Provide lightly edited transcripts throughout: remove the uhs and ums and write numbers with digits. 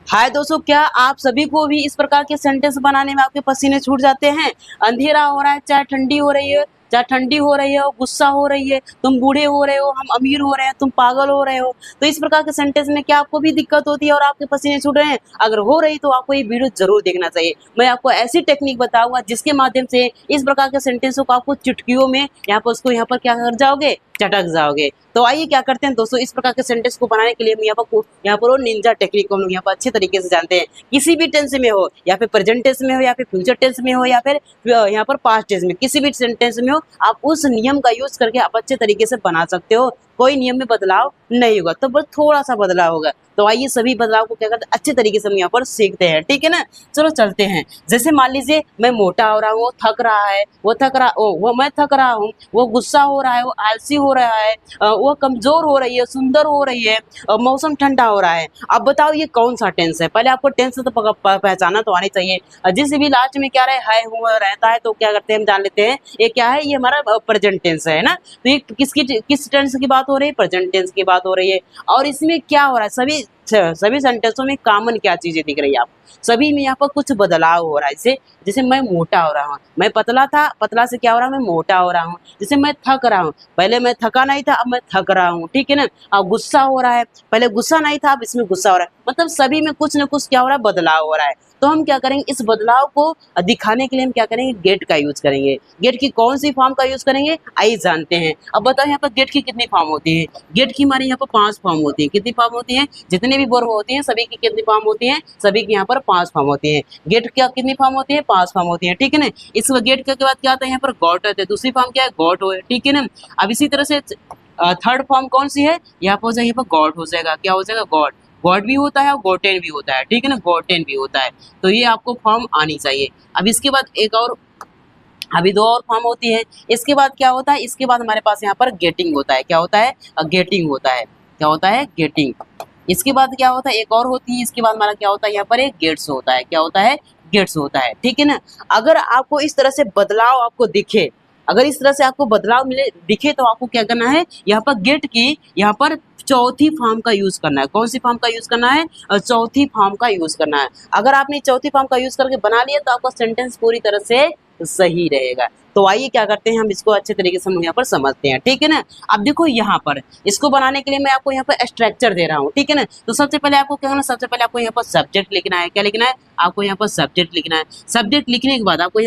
हाय दोस्तों, क्या आप सभी को भी इस प्रकार के सेंटेंस बनाने में आपके पसीने छूट जाते हैं? अंधेरा हो रहा है, चाहे ठंडी हो रही है, चाहे ठंडी हो रही है और गुस्सा हो रही है, तुम बूढ़े हो रहे हो, हम अमीर हो रहे हैं, तुम पागल हो रहे हो। तो इस प्रकार के सेंटेंस में क्या आपको भी दिक्कत होती है और आपके पसीने छूट रहे हैं? अगर हो रही तो आपको ये वीडियो जरूर देखना चाहिए। मैं आपको ऐसी टेक्निक बताऊंगा जिसके माध्यम से इस प्रकार के सेंटेंसों को आपको चुटकियों में यहाँ पर क्या कर जाओगे, चटक जाओगे। तो आइए क्या करते हैं दोस्तों, इस प्रकार के सेंटेंस को बनाने के लिए हम यहाँ पर वो निंजा टेक्निक को हम लोग यहाँ पर अच्छे तरीके से जानते हैं। किसी भी टेंस में हो, या फिर प्रेजेंट टेंस में हो, या फिर फ्यूचर टेंस में हो, या फिर यहाँ पर पास्ट टेंस में, किसी भी सेंटेंस में हो, आप उस नियम का यूज करके आप अच्छे तरीके से बना सकते हो। कोई नियम में बदलाव नहीं होगा, तो बस थोड़ा सा बदलाव होगा। तो आइए सभी बदलाव को क्या करते हैं, अच्छे तरीके से हम यहाँ पर सीखते हैं, ठीक है ना। चलो चलते हैं। जैसे मान लीजिए मैं मोटा हो रहा हूँ, वो थक रहा है, वो मैं थक रहा हूँ, वो गुस्सा हो रहा है, वो आलसी हो रहा है, वो कमजोर हो रही है, सुंदर हो रही है, मौसम ठंडा हो रहा है। अब बताओ ये कौन सा टेंस है? पहले आपको टेंस तो पहचाना तो आनी चाहिए। जिस भी लास्ट में क्या रहे, है हुआ रहता है, तो क्या करते हैं हम जान लेते हैं ये क्या है, ये हमारा प्रेजेंट टेंस है ना। तो ये किस टेंस की बात हो रही है? प्रेजेंट टेंस की बात हो रही है। और इसमें क्या हो रहा है, सभी सेंटेंसों में कॉमन क्या चीजें दिख रही है आपको? सभी में यहाँ पर कुछ बदलाव हो रहा है। जैसे मैं मोटा हो रहा हूँ, मैं पतला था, पतला से क्या हो रहा है, मैं मोटा हो रहा हूँ। जैसे मैं थक रहा हूँ, पहले मैं थका नहीं था, अब मैं थक रहा हूँ, ठीक है ना। अब गुस्सा हो रहा है, पहले गुस्सा नहीं था, अब इसमें गुस्सा हो रहा है। मतलब सभी में कुछ न कुछ क्या हो रहा है, बदलाव हो रहा है। तो हम क्या करेंगे, इस बदलाव को दिखाने के लिए हम क्या करेंगे, गेट का यूज करेंगे। गेट की कौन सी फॉर्म का यूज करेंगे, आइए जानते हैं। अब बताओ यहाँ पर गेट की कितनी फॉर्म होती है? गेट की हमारे यहाँ पर 5 फॉर्म होती है। कितनी फॉर्म होती है? जितने भी वर्ब होती हैं सभी की कितनी फॉर्म होती है? सभी की यहाँ पर 5 फॉर्म होती है। गेट क्या कितनी फॉर्म होती है? 5 फॉर्म होती है, ठीक है ना। इस गेट के बाद क्या आता है, यहाँ पर गॉट आता है। दूसरी फॉर्म क्या है, गॉट हो है, ठीक है ना। अब इसी तरह से थर्ड फॉर्म कौन सी है, यहाँ पर हो जाएगा, यहाँ पर गॉड हो जाएगा। क्या हो जाएगा, गॉड। गॉड भी होता है और गॉटेन भी होता है, ठीक है ना, गॉटेन भी होता है। तो ये आपको फॉर्म आनी चाहिए। अब इसके बाद अभी 2 और फॉर्म होती है। इसके बाद क्या होता है, इसके बाद हमारे पास यहाँ पर गेटिंग होता है। क्या होता है, गेटिंग होता है। क्या होता है, गेटिंग। इसके बाद क्या होता है, एक और होती है। इसके बाद हमारा क्या होता है, यहाँ पर एक गेट्स होता है। क्या होता है, गेट्स होता है, ठीक है ना। अगर आपको इस तरह से बदलाव आपको दिखे, अगर इस तरह से आपको बदलाव मिले दिखे, तो आपको क्या करना है, यहाँ पर गेट की यहाँ पर चौथी फॉर्म का यूज करना है। कौन सी फॉर्म का यूज करना है, चौथी फॉर्म का यूज करना है। अगर आपने चौथी फॉर्म का यूज करके बना लिया तो आपका सेंटेंस पूरी तरह से सही रहेगा। तो आइए क्या करते हैं, हम इसको अच्छे तरीके से हम यहाँ पर समझते हैं, ठीक है ना। अब देखो यहाँ पर इसको बनाने के लिए मैं आपको यहाँ पर स्ट्रक्चर दे रहा हूँ, ठीक है ना। तो सबसे पहले आपको क्या करना, सबसे पहले आपको यहाँ पर सब्जेक्ट लिखना है। क्या लिखना है, आपको यहाँ पर सब्जेक्ट लिखना है। सब्जेक्ट लिखने के बाद आपको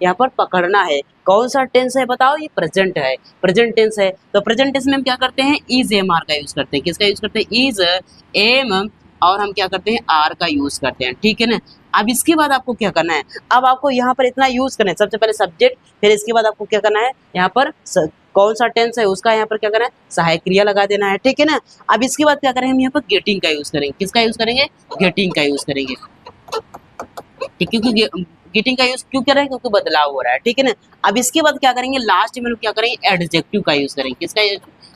यहाँ पर पकड़ना है। कौन सा टेंस है बताओ, ये प्रेजेंट है, प्रेजेंट टेंस है। तो प्रेजेंट टेंस में हम क्या करते हैं, इज एम आर का यूज करते हैं। किसका यूज करते हैं, इज एम, और हम क्या करते हैं, आर का यूज करते हैं, ठीक है ना। अब इसके बाद आपको क्या करना है, अब आपको यहाँ पर इतना यूज करना है। सबसे पहले सब्जेक्ट, फिर इसके बाद आपको क्या करना है, यहाँ पर कौन सा टेंस है उसका यहाँ पर क्या करना है, सहायक क्रिया लगा देना है, ठीक है ना। अब इसके बाद क्या करेंगे, हम यहाँ पर गेटिंग का यूज करेंगे। किसका यूज करेंगे, गेटिंग का यूज करेंगे, ठीक, क्योंकि गेटिंग का यूज क्यों कर रहे हैं, क्योंकि बदलाव हो रहा है, ठीक है ना। अब इसके बाद क्या करेंगे, लास्ट में लोग क्या करेंगे, एडजेक्टिव का यूज करेंगे। किसका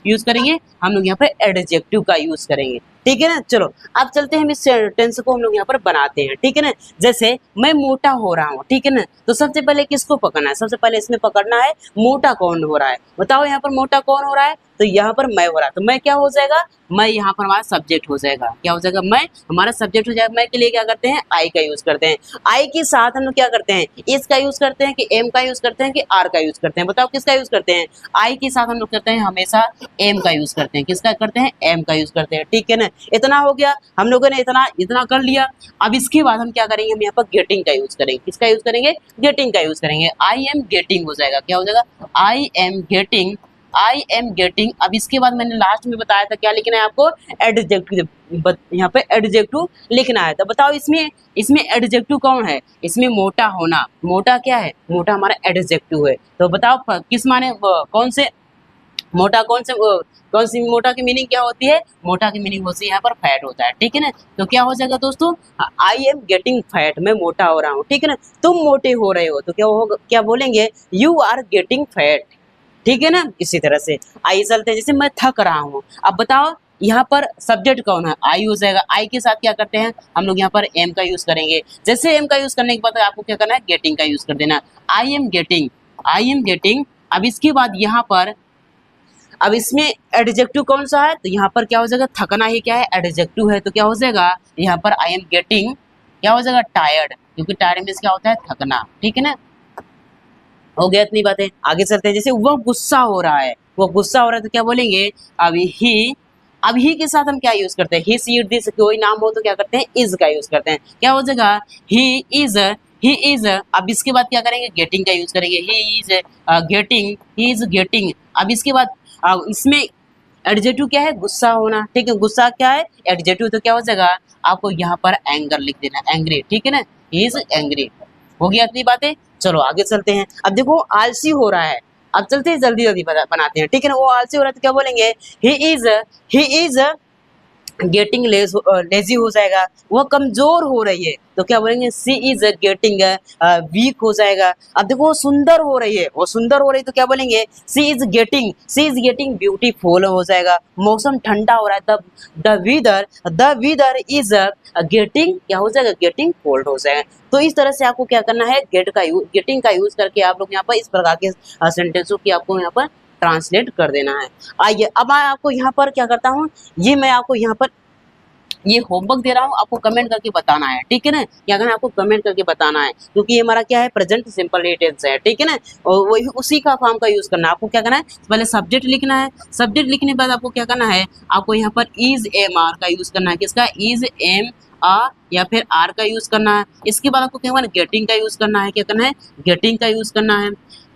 यूज करेंगे, हम लोग यहाँ पर एडजेक्टिव का यूज करेंगे, ठीक है ना। चलो अब चलते हैं, हम इस टेंस को हम लोग यहाँ पर बनाते हैं, ठीक है ना। जैसे मैं मोटा हो रहा हूँ, ठीक है ना। तो सबसे पहले किसको पकड़ना है, सबसे पहले इसमें पकड़ना है मोटा कौन हो रहा है। बताओ यहाँ पर मोटा कौन हो रहा है, तो यहाँ पर मैं हो रहा है। तो मैं क्या हो जाएगा, मैं यहाँ पर हमारा सब्जेक्ट हो जाएगा। क्या हो जाएगा, मैं हमारा सब्जेक्ट हो जाएगा। मैं के लिए क्या करते हैं, आई का यूज करते हैं। आई के साथ हम लोग क्या करते हैं, इस का यूज करते हैं कि एम का यूज करते हैं कि आर का यूज करते हैं। बताओ किसका यूज करते हैं, आई के साथ हम लोग करते हैं हमेशा एम का यूज करते हैं। किसका करते हैं, एम का यूज करते हैं, ठीक है ना। इतना हो गया, हम लोगों ने इतना कर लिया। अब इसके बाद हम क्या करेंगे, हम यहाँ पर गेटिंग का यूज करेंगे। किसका यूज करेंगे, गेटिंग का यूज करेंगे। आई एम गेटिंग हो जाएगा। क्या हो जाएगा, I am getting, I am getting. अब इसके बाद मैंने लास्ट में बताया था क्या लिखना है आपको, एडजेक्टिव। यहाँ पे एडजेक्टिव लिखना है। तो बताओ इसमें एडजेक्टिव कौन है, इसमें मोटा होना। मोटा क्या है, मोटा हमारा एडजेक्टिव है। तो बताओ किस माने, कौन से मोटा, कौन सी मोटा की मीनिंग क्या होती है, मोटा की मीनिंग होती है यहाँ पर फैट होता है, ठीक है ना। तो क्या हो जाएगा दोस्तों, आई एम गेटिंग फैट, मैं मोटा हो रहा हूँ, ठीक है ना। तुम मोटे हो रहे हो, तो क्या बोलेंगे, यू आर गेटिंग फैट, ठीक है ना। इसी तरह से आइए चलते हैं, जैसे मैं थक रहा हूँ। अब बताओ यहाँ पर सब्जेक्ट कौन है, आई हो जाएगा। आई के साथ क्या करते हैं हम लोग, यहाँ पर एम का यूज करेंगे। जैसे एम का यूज करने के बाद आपको क्या करना है, गेटिंग का यूज कर देना। I am getting, I am getting. अब इसके बाद यहाँ पर अब इसमें एडजेक्टिव कौन सा है, तो यहाँ पर क्या हो जाएगा, थकना ही क्या है, एडजेक्टिव है, तो क्या हो जाएगा यहाँ पर आई एम गेटिंग क्या हो जाएगा, टायर्ड, क्योंकि टायर्ड मीन्स क्या होता है, थकना। ठीक है ना, हो गया इतनी बातें। आगे चलते हैं। जैसे वह गुस्सा हो रहा है, वो गुस्सा हो रहा है तो क्या बोलेंगे, अब ही के साथ हम क्या यूज करते हैं, ही सी दिस, कोई नाम हो तो क्या करते हैं, इज का यूज करते हैं। क्या हो जाएगा, ही इज। अब इसके बाद क्या करेंगे, गेटिंग का यूज करेंगे, ही इज गेटिंग। अब इसके बाद इसमें एडजेक्टिव क्या है, गुस्सा होना। ठीक है, गुस्सा क्या है, एडजेक्टिव, तो क्या हो जाएगा, आपको यहाँ पर एंगर लिख देना, एंग्री। ठीक है ना, ही इज एंग्री। हो गया इतनी बातें। चलो आगे चलते हैं। अब देखो आलसी हो रहा है, अब चलते हैं जल्दी जल्दी बनाते हैं। ठीक है ना, वो आलसी हो रहा है तो क्या बोलेंगे, ही इज गेटिंग लेजी हो जाएगा। वो कमजोर हो रही है तो क्या बोलेंगे, सी इज गेटिंग वीक हो जाएगा। अब देखो वो सुंदर हो रही है, वो सुंदर हो रही है तो क्या बोलेंगे, सी इज गेटिंग ब्यूटीफुल हो जाएगा। मौसम ठंडा हो रहा है तब द वीदर इज गेटिंग क्या हो जाएगा, गेटिंग कोल्ड हो जाएगा। तो इस तरह से आपको क्या करना है, गेटिंग का यूज करके आप लोग यहाँ पर इस प्रकार के सेंटेंसों की आपको यहाँ पर ट्रांसलेट कर देना है। आइए अब मैं आपको यहाँ पर क्या करता हूँ, ये मैं आपको यहाँ पर ये होमवर्क दे रहा हूँ, आपको कमेंट करके बताना है। ठीक है ना, क्या करना है, आपको कमेंट करके बताना है, क्योंकि ये हमारा क्या है, प्रेजेंट सिंपल टेंस है। ठीक है ना, और वही उसी का फॉर्म का यूज करना है। आपको क्या करना है, पहले सब्जेक्ट लिखना है, सब्जेक्ट लिखने के बाद आपको क्या करना है, आपको यहाँ पर इज एम आर का यूज करना है। किसका, इज एम आर या फिर आर का यूज करना है। इसके बाद आपको क्या करना है, गेटिंग का यूज करना है। क्या करना है, गेटिंग का यूज करना है,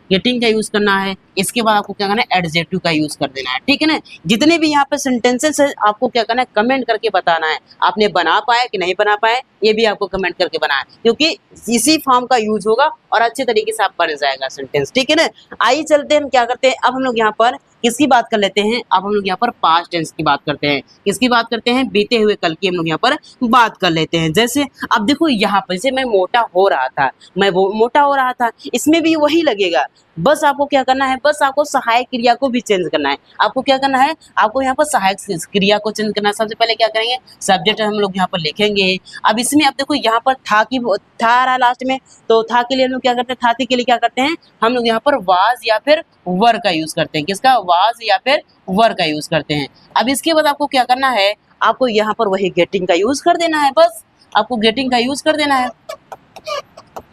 गेटिंग का यूज करना है। इसके बाद आपको क्या करना है, एडजेक्टिव का यूज कर देना है। ठीक है ना, जितने भी यहाँ पे सेंटेंसेस है आपको क्या करना है, कमेंट करके बताना है, आपने बना पाए कि नहीं बना पाए, ये भी आपको कमेंट करके बनाना है, क्योंकि इसी फॉर्म का यूज होगा और अच्छे तरीके से आप बन जाएगा सेंटेंस। ठीक है ना, आइए चलते हैं, हम क्या करते हैं, अब हम लोग यहाँ पर किसकी बात कर लेते हैं, अब हम लोग यहाँ पर पास्ट टेंस की बात करते हैं। किसकी बात करते हैं, बीते हुए कल की हम लोग यहाँ पर बात कर लेते हैं। जैसे अब देखो यहाँ पर, जैसे मैं मोटा हो रहा था, मैं वो मोटा हो रहा था, इसमें भी वही लगेगा। बस आपको क्या करना है, बस आपको सहायक क्रिया को भी चेंज करना है। आपको क्या करना है, आपको यहाँ पर सहायक क्रिया को चेंज करना है। सबसे पहले क्या करेंगे, सब्जेक्ट हम लोग यहाँ पर लिखेंगे। अब इसमें अब देखो यहाँ पर था आ रहा लास्ट में, तो था के लिए हम लोग क्या करते हैं, थाती के लिए क्या करते हैं, हम लोग यहाँ पर वाज या फिर वर का यूज करते हैं। किसका, वाज या फिर वर का यूज करते हैं। अब इसके बाद आपको क्या करना है, आपको यहाँ पर वही गेटिंग का यूज कर देना है। बस आपको गेटिंग का यूज कर देना है,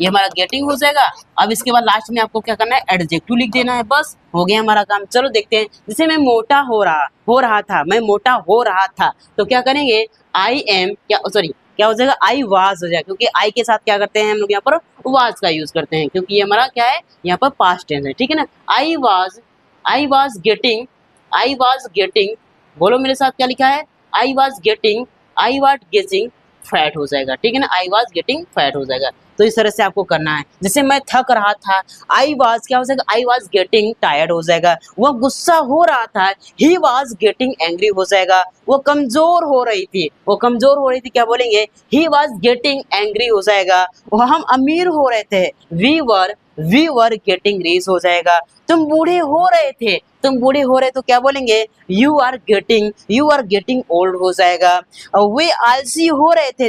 ये हमारा गेटिंग हो जाएगा। अब इसके बाद लास्ट में आपको क्या करना है, एडजेक्टिव लिख देना है। बस हो गया हमारा काम। चलो देखते हैं, जैसे मैं मोटा हो रहा था, मैं मोटा हो रहा था, तो क्या करेंगे, आई एम क्या हो जाएगा, आई वाज हो जाएगा, क्योंकि आई के साथ क्या करते हैं हम लोग यहाँ पर वाज का यूज करते हैं, क्योंकि ये हमारा क्या है, यहाँ पर पास्ट टेंस है। ठीक है ना, आई वाज गेटिंग, बोलो मेरे साथ क्या लिखा है, आई वाज गेटिंग फैट हो जाएगा। ठीक है ना, आई वाज गेटिंग फैट हो जाएगा। तो इस तरह से आपको करना है। जैसे मैं थक रहा था, आई वाज क्या हो जाएगा, आई वाज गेटिंग टायर्ड हो जाएगा। वह गुस्सा हो रहा था, ही वाज गेटिंग एंग्री हो जाएगा। वो कमजोर हो रही थी, क्या बोलेंगे, ही वाज गेटिंग एंग्री हो जाएगा। वो हम अमीर हो रहे थे, वी वर गेटिंग रिच हो जाएगा। तुम बूढ़े हो रहे तो क्या बोलेंगे, यू आर गेटिंग ओल्ड हो जाएगा। वे आलसी हो रहे थे,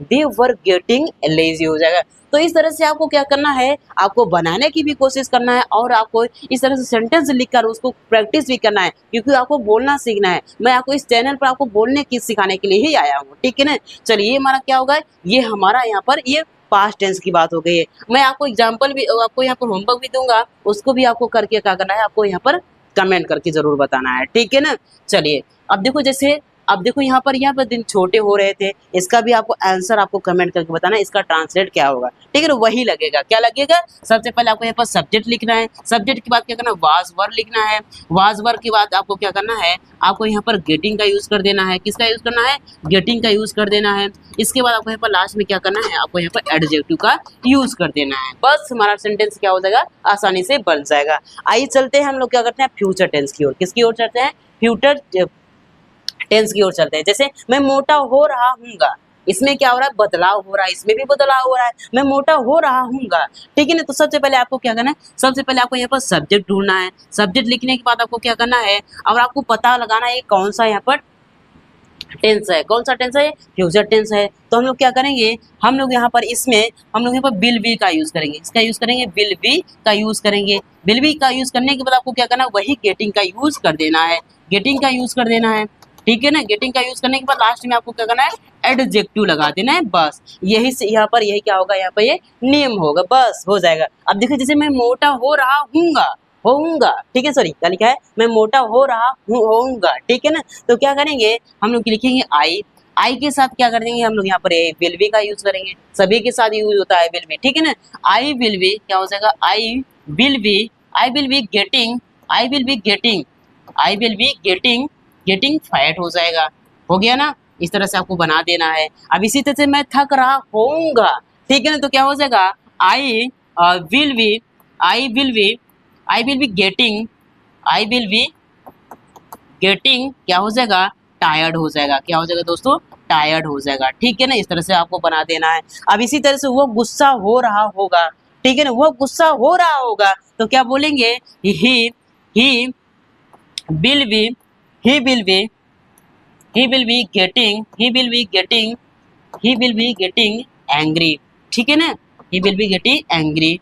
दे वर गेटिंग लेजी हो जाएगा। तो इस तरह से आपको क्या करना है, आपको बनाने की भी कोशिश करना है, और आपको इस तरह से सेंटेंस लिखकर उसको प्रैक्टिस भी करना है, क्योंकि आपको बोलना सीखना है। मैं आपको इस चैनल पर आपको बोलने की सिखाने के लिए ही आया हूँ। ठीक है ना, चलिए हमारा क्या होगा, ये हमारा यहाँ पर ये पास्ट टेंस की बात हो गई है। मैं आपको एग्जाम्पल भी, आपको यहाँ पर होमवर्क भी दूंगा, उसको भी आपको करके क्या करना है, आपको यहाँ पर कमेंट करके जरूर बताना है। ठीक है ना, चलिए अब देखो यहाँ पर दिन छोटे हो रहे थे, इसका भी आपको आंसर आपको कमेंट करके बताना है, इसका ट्रांसलेट क्या होगा। ठीक है ना, वही लगेगा, क्या लगेगा, सबसे पहले आपको यहाँ पर सब्जेक्ट लिखना है, सब्जेक्ट के बाद क्या करना है, वाज वर लिखना है, वाज वर के बाद आपको क्या करना है, आपको यहाँ पर गेटिंग का यूज कर देना है। किसका यूज करना है, गेटिंग का यूज कर देना है। इसके बाद आपको यहाँ पर लास्ट में क्या करना है, आपको यहाँ पर एडजेक्टिव का यूज कर देना है। बस हमारा सेंटेंस क्या हो जाएगा, आसानी से बन जाएगा। आइए चलते हैं, हम लोग क्या करते हैं, फ्यूचर टेंस की ओर। किसकी ओर चलते हैं, फ्यूचर टेंस की ओर चलते हैं। जैसे मैं मोटा हो रहा हूँगा, इसमें क्या हो रहा है, बदलाव हो रहा है, इसमें भी बदलाव हो रहा है, मैं मोटा हो रहा हूँगा। ठीक है ना, तो सबसे पहले आपको क्या करना है, सबसे पहले आपको यहाँ पर सब्जेक्ट ढूंढना है। सब्जेक्ट लिखने के बाद आपको क्या करना है, और आपको पता लगाना है कौन सा यहाँ पर टेंस है। कौन सा टेंस है? फ्यूचर टेंस है। तो हम लोग क्या करेंगे, हम लोग यहाँ पर इसमें हम लोग यहाँ पर विल बी का यूज करेंगे। इसका यूज करेंगे, विल बी का यूज करेंगे। विल बी का यूज करने के बाद आपको क्या करना है, वही गेटिंग का यूज कर देना है। गेटिंग का यूज कर देना है, ठीक है ना। गेटिंग का यूज करने के बाद लास्ट में आपको क्या करना है, एडजेक्टिव लगा देना है, बस। यही से यहाँ पर यही क्या होगा, यहाँ पर ये नेम होगा, बस हो जाएगा। अब देखिए जैसे मैं मोटा हो रहा हूँगा, होऊंगा, ठीक है, सॉरी क्या लिखा है, मैं मोटा हो रहा हूँ, होऊंगा, ठीक है ना। तो क्या करेंगे, हम लोग लिखेंगे आई। आई के साथ क्या कर देंगे हम लोग, यहाँ पर विल बी का यूज करेंगे। सभी के साथ यूज होता है विल बी, ठीक है ना। आई विल बी क्या हो जाएगा, I will be, I will be getting, I will be getting, I will be getting, getting fat हो जाएगा। हो गया ना, इस तरह से आपको बना देना है। अब इसी तरह से मैं थक रहा होऊंगा, ठीक है ना, तो क्या हो जाएगा, I will be, I will be, I will be getting, I will be getting क्या हो जाएगा, टायर्ड हो जाएगा। क्या हो जाएगा दोस्तों, टायर्ड हो जाएगा, ठीक है ना। इस तरह से आपको बना देना है। अब इसी तरह से वो गुस्सा हो रहा होगा, ठीक है ना, वो गुस्सा हो रहा होगा, तो क्या बोलेंगे, he will be, he will be, he will be getting, he will be getting, he will be getting angry, ठीक है ना, he will be getting angry।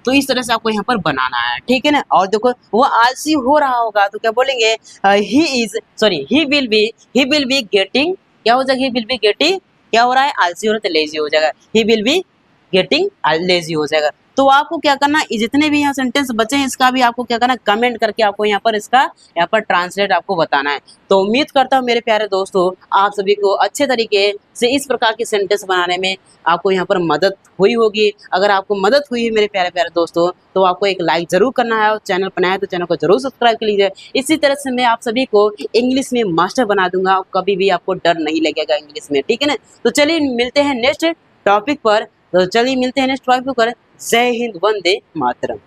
तो इस तरह से आपको यहाँ पर बनाना है, ठीक है ना। और देखो वो आलसी हो रहा होगा, तो क्या बोलेंगे, he is, sorry he will be getting, क्या हो जाएगा, ही विल बी गेटिंग, क्या हो रहा है, आलसी हो रहा है, तो लेजी हो जाएगा, he will be getting lazy हो जाएगा। तो आपको क्या करना, जितने भी यहाँ सेंटेंस बचे हैं इसका भी आपको क्या करना, कमेंट करके आपको यहाँ पर इसका यहाँ पर ट्रांसलेट आपको बताना है। तो उम्मीद करता हूँ मेरे प्यारे दोस्तों आप सभी को अच्छे तरीके से इस प्रकार के सेंटेंस बनाने में आपको यहाँ पर मदद हुई होगी। अगर आपको मदद हुई है मेरे प्यारे प्यारे दोस्तों, तो आपको एक लाइक जरूर करना है, और चैनल पर नया है तो चैनल को जरूर सब्सक्राइब कर लीजिए। इसी तरह से मैं आप सभी को इंग्लिश में मास्टर बना दूंगा, कभी भी आपको डर नहीं लगेगा इंग्लिश में, ठीक है ना। तो चलिए मिलते हैं नेक्स्ट टॉपिक पर, तो चलिए मिलते हैं नेक्स्ट टॉपिक पर। जय हिंद, वंदे मातरम।